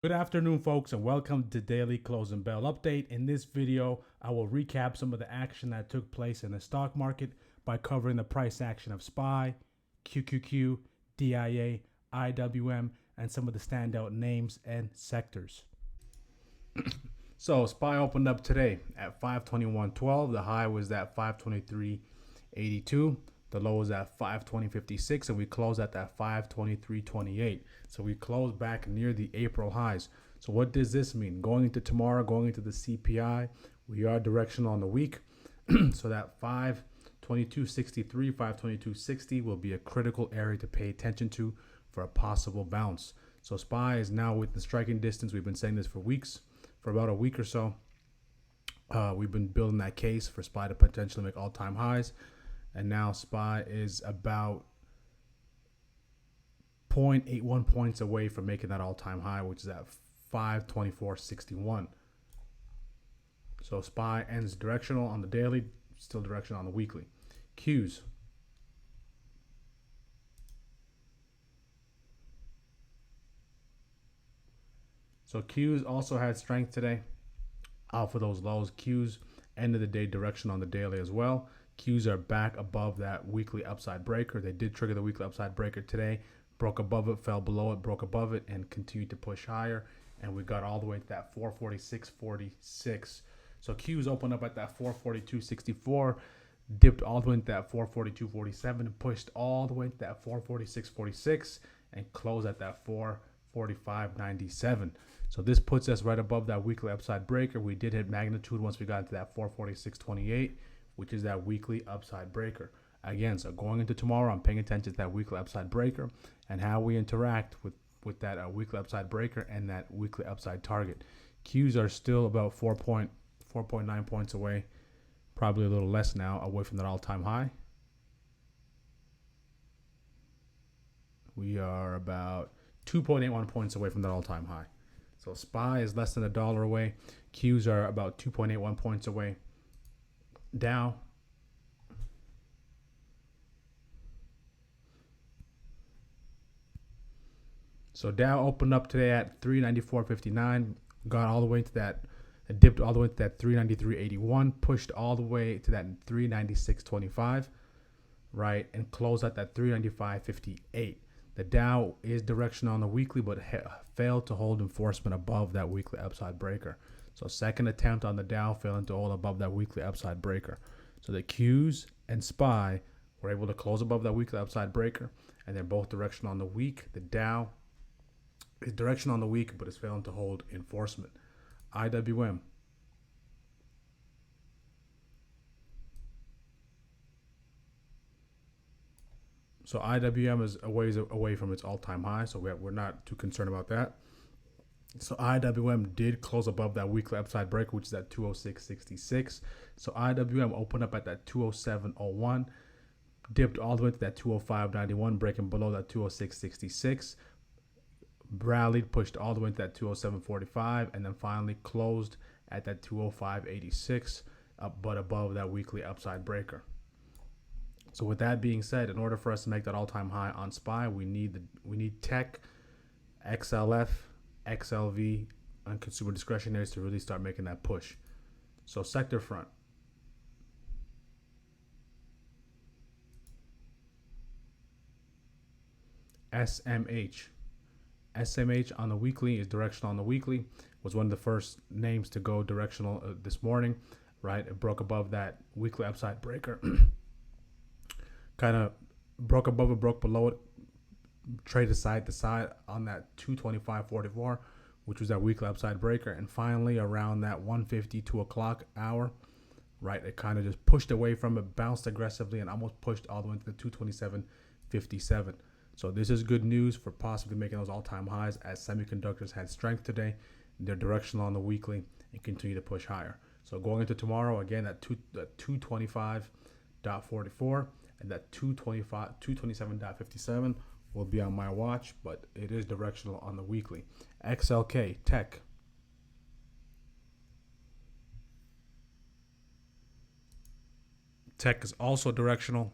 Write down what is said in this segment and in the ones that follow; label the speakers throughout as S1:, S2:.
S1: Good afternoon, folks, and welcome to Daily Close and Bell Update. In this video, I will recap some of the action that took place in the stock market by covering the price action of SPY, QQQ, DIA, IWM, and some of the standout names and sectors. So SPY opened up today at 521.12. The high was at 523.82. The low was at 520.56, and we closed at that 523.28. So we closed back near the April highs. So what does this mean? Going into tomorrow, going into the CPI, we are directional on the week. So that 522.63, 522.60 will be a critical area to pay attention to for a possible bounce. So SPY is now within striking distance. We've been saying this for weeks, for about a week or so. We've been building that case for SPY to potentially make all-time highs. And now SPY is about 0.81 points away from making that all-time high, which is at 524.61. So SPY ends directional on the daily, still directional on the weekly. Qs. So Qs also had strength today. Out for those lows. Qs end of the day direction on the daily as well. Qs are back above that weekly upside breaker. They did trigger the weekly upside breaker today, broke above it, fell below it, broke above it, and continued to push higher. And we got all the way to that 446.46. So Qs opened up at that 442.64, dipped all the way to that 442.47, and pushed all the way to that 446.46, and closed at that 445.97. So this puts us right above that weekly upside breaker. We did hit magnitude once we got into that 446.28. which is that weekly upside breaker. Again, so going into tomorrow, I'm paying attention to that weekly upside breaker and how we interact with that weekly upside breaker and that weekly upside target. Qs are still about 4.9 points away, probably a little less now, away from that all-time high. We are about 2.81 points away from that all-time high. So SPY is less than $1 away. Qs are about 2.81 points away. Dow. So Dow opened up today at 394.59, got all the way to that, dipped all the way to that 393.81, pushed all the way to that 396.25, right, and closed at that 395.58. The Dow is directional on the weekly, but failed to hold enforcement above that weekly upside breaker. So second attempt on the Dow failing to hold above that weekly upside breaker. So the Qs and SPY were able to close above that weekly upside breaker, and they're both directional on the week. The Dow is directional on the week, but is failing to hold enforcement. IWM. So IWM is a ways away from its all-time high, so we're not too concerned about that. So IWM did close above that weekly upside breaker, which is at 206.66. So IWM opened up at that 207.01, dipped all the way to that 205.91, breaking below that 206.66. Rallied, pushed all the way to that 207.45, and then finally closed at that 205.86, but above that weekly upside breaker. So with that being said, in order for us to make that all-time high on SPY, we need tech, XLF, XLV, and consumer discretionaries to really start making that push. So sector front. SMH. SMH on the weekly is directional on the weekly. Was one of the first names to go directional this morning, right? It broke above that weekly upside breaker. Kind of broke above it, broke below it, traded side to side on that 225.44, which was that weekly upside breaker, and finally around that 1:50, 2 o'clock hour, right, it kind of just pushed away from it, bounced aggressively, and almost pushed all the way to the 227.57. So this is good news for possibly making those all-time highs, as semiconductors had strength today. They're directional on the weekly and continue to push higher. So going into tomorrow, again, at 225.44 and that 227.57 will be on my watch, but it is directional on the weekly. XLK, Tech. Tech is also directional.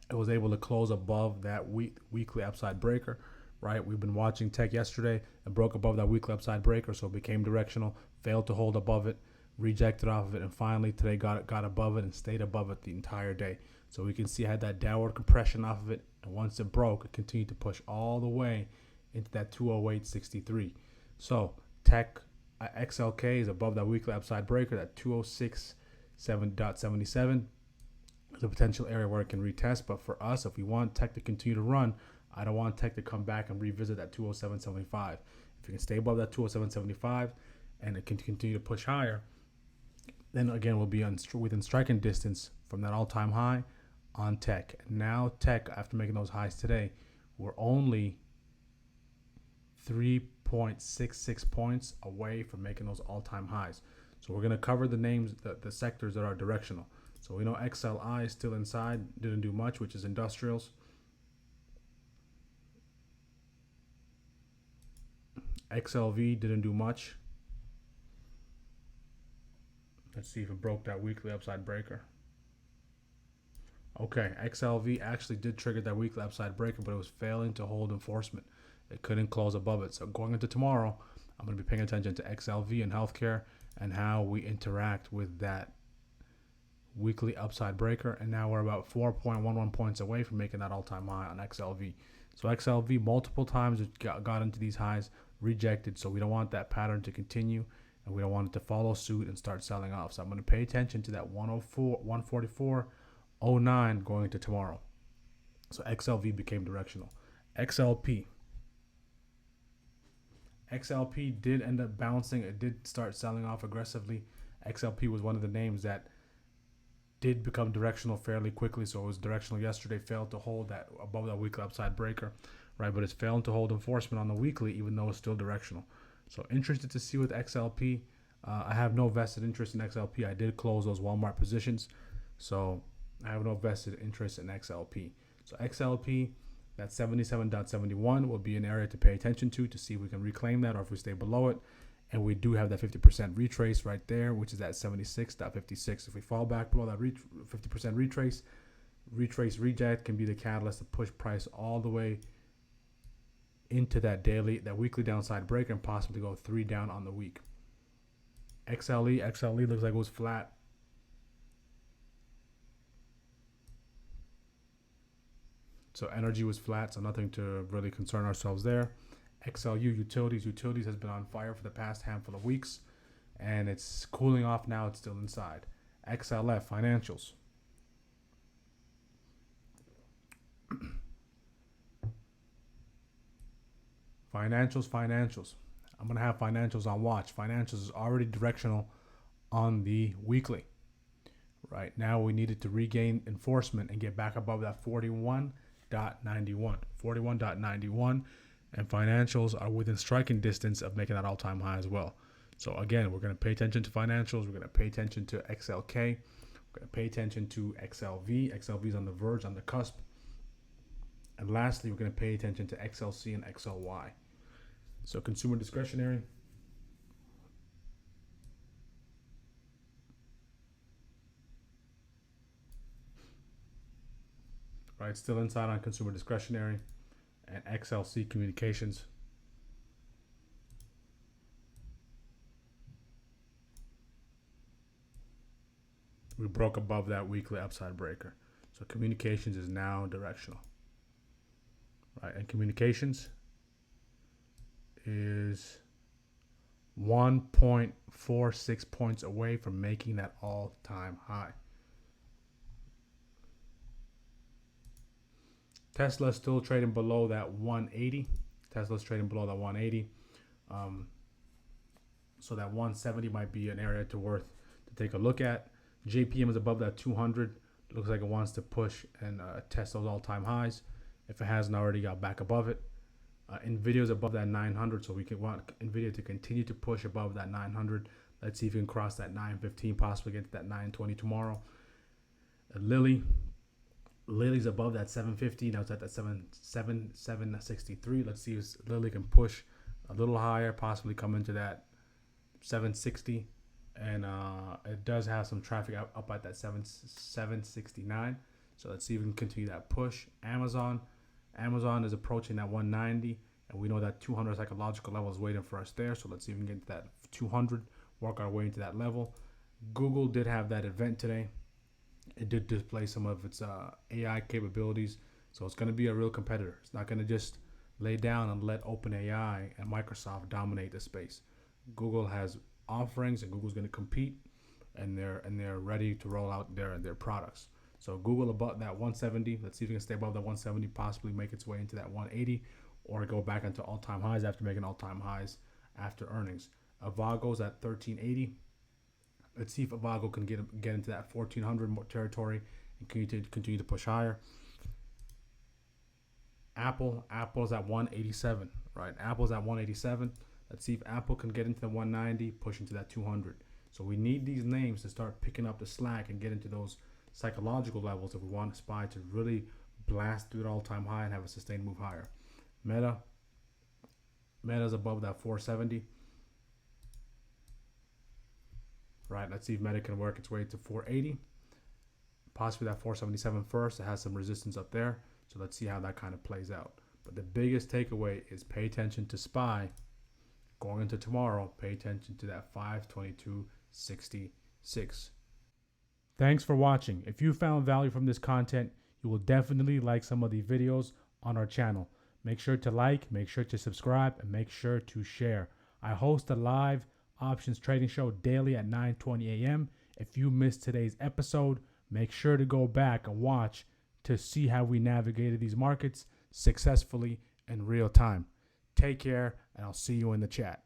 S1: It was able to close above that weekly upside breaker, right? We've been watching tech yesterday. It broke above that weekly upside breaker, so it became directional, failed to hold above it, rejected off of it, and finally today got above it and stayed above it the entire day. So we can see it had that downward compression off of it, and once it broke, it continued to push all the way into that 208.63. So tech XLK is above that weekly upside breaker, that 206.77. There's a potential area where it can retest, but for us, if we want tech to continue to run, I don't want tech to come back and revisit that 207.75. If it can stay above that 207.75 and it can continue to push higher, then again we'll be within striking distance from that all-time high on tech. Now tech, after making those highs today, we're only 3.66 points away from making those all-time highs. So we're going to cover the names, the sectors that are directional. So we know XLI is still inside, didn't do much, which is industrials. XLV didn't do much. Let's see if it broke that weekly upside breaker. Okay, XLV actually did trigger that weekly upside breaker, but it was failing to hold enforcement. It couldn't close above it. So going into tomorrow, I'm going to be paying attention to XLV and healthcare and how we interact with that weekly upside breaker. And now we're about 4.11 points away from making that all-time high on XLV. So XLV multiple times it got into these highs, rejected. So we don't want that pattern to continue, and we don't want it to follow suit and start selling off. So I'm going to pay attention to that 144.09 going into tomorrow. So XLV became directional. XLP did end up bouncing. It did start selling off aggressively. XLP was one of the names that did become directional fairly quickly. So it was directional yesterday, failed to hold that above that weekly upside breaker, right? But it's failing to hold enforcement on the weekly, even though it's still directional. So interested to see with XLP. I have no vested interest in XLP. I did close those Walmart positions, so I have no vested interest in XLP. So XLP, that 77.71 will be an area to pay attention to see if we can reclaim that or if we stay below it. And we do have that 50% retrace right there, which is at 76.56. If we fall back below that 50% retrace reject can be the catalyst to push price all the way into that weekly downside breaker and possibly go 3 down on the week. XLE looks like it was flat. So energy was flat, so nothing to really concern ourselves there. XLU utilities has been on fire for the past handful of weeks, and it's cooling off now. It's still inside. XLF financials. Financials. I'm going to have financials on watch. Financials is already directional on the weekly. Right now we needed to regain enforcement and get back above that 41.91. And financials are within striking distance of making that all-time high as well. So again, we're going to pay attention to financials. We're going to pay attention to XLK. We're going to pay attention to XLV. XLV is on the verge, on the cusp. And lastly, we're going to pay attention to XLC and XLY. So consumer discretionary. Right, still inside on consumer discretionary. And XLC communications. We broke above that weekly upside breaker. So communications is now directional. Right, and communications is 1.46 points away from making that all-time high. Tesla is still trading below that 180. Tesla's trading below that 180. So that 170 might be an area to take a look at. JPM is above that 200. Looks like it wants to push and test those all-time highs. If it hasn't already got back above it. Nvidia is above that 900, so we can want Nvidia to continue to push above that 900. Let's see if we can cross that 915, possibly get to that 920 tomorrow. Lily's above that 750. Now it's at that 763. Let's see if Lilly can push a little higher, possibly come into that 760. And it does have some traffic up at that 769. So let's see if we can continue that push. Amazon is approaching that 190. And we know that 200 psychological level is waiting for us there. So let's see if we can get to that 200, work our way into that level. Google did have that event today. It did display some of its AI capabilities. So it's going to be a real competitor. It's not going to just lay down and let OpenAI and Microsoft dominate the space. Google has offerings, and Google's going to compete, and they're ready to roll out their products. So Google above that 170. Let's see if it can stay above that 170, possibly make its way into that 180, or go back into all-time highs after making all-time highs after earnings. Avago's at 1380. Let's see if Avago can get into that 1400 territory and continue to push higher. Apple's at 187, right? Apple's at 187. Let's see if Apple can get into the 190, push into that 200. So we need these names to start picking up the slack and get into those psychological levels if we want SPY to really blast through the all-time high and have a sustained move higher. Meta's above that 470. Right, let's see if Meta can work its way to 480. Possibly that 477 first. It has some resistance up there. So let's see how that kind of plays out. But the biggest takeaway is pay attention to SPY. Going into tomorrow, pay attention to that 522.66. Thanks for watching. If you found value from this content, you will definitely like some of the videos on our channel. Make sure to like, make sure to subscribe, and make sure to share. I host a live options trading show daily at 9:20 a.m. If you missed today's episode, make sure to go back and watch to see how we navigated these markets successfully in real time. Take care, and I'll see you in the chat.